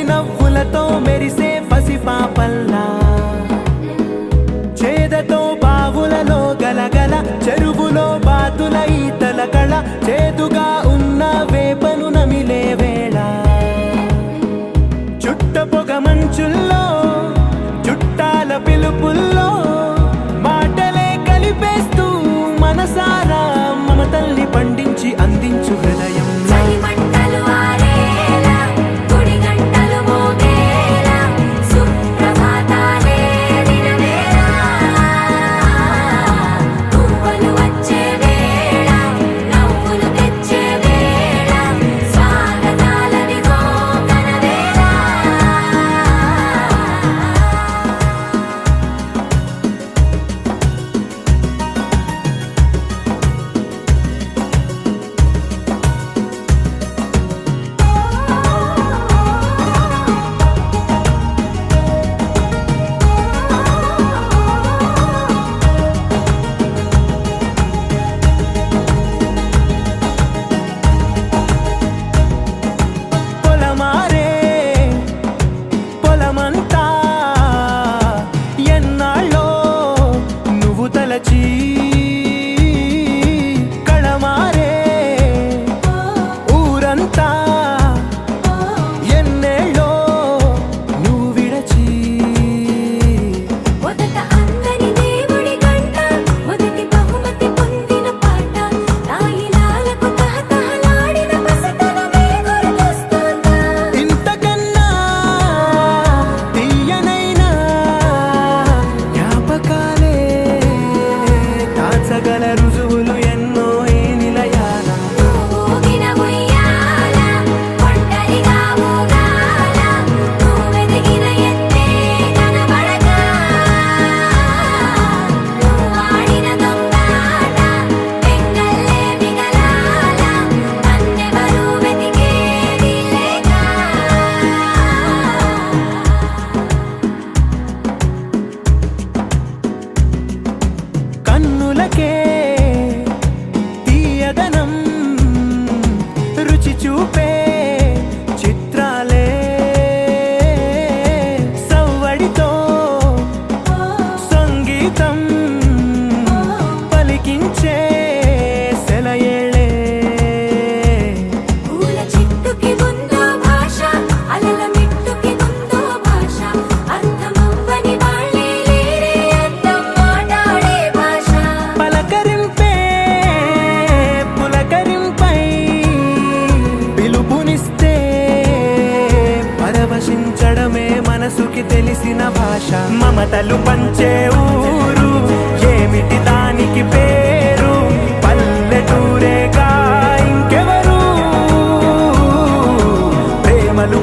నవ్వులతో మెరిసే పసిపాపల్లా చేదతో బావులలో గలగల చెరువులో బాతుల ఈతల కళ చేదుగా ఉన్న వేపను నమిలే వేళ చుట్ట పొగ మంచుల్లో చుట్టాల పిలుపుల్లో మాటలే కలిపేస్తూ మనసారా మమతల్ని పండించి అందించు హృదయం కళమారే ఊరంతా ఎన్నేళ్ళో నువ్వు విడచి మొదట అందరి దేవుడి గంట మొదటి బహుమతి పొందిన పాట తాయిలాలకు తహతహలాడిన పసితనమే గుర్తొస్తుందా ఇంతకన్నా తీయనైనా జ్ఞాపకాలే దాచగల రుజువులు ఎన్నో ఈ నిలయాల ఊగిన ఉయ్యాల ఒంటరిగా ఊగాల నువ్వెదిగిన ఎత్తే కనబడక నువ్వాడిన దొంగాట పెంగల్లే మిగలాల నన్నెవరూ వెతికేది లేక కన్నులకే తీయదనం రుచి చూపే చిత్రాలే సవ్వడితో సంగీతం పలికించే సెలయేళే పూల చెట్టుకి ఉందో భాష అలల మిట్టుకి ఉందో భాష అర్థమవ్వని వాళ్ళే లేరే అర్థం మాట్లాడే భాష పలకరింపే పులకరింపై పిలుపునిస్తే పరవశించడమే మనసుకి తెలిసిన భాష మమతలు పంచే ఊరు ఏమిటి దానికి పేరు పల్లెటూరేగా ఇంకెవరు ప్రేమలు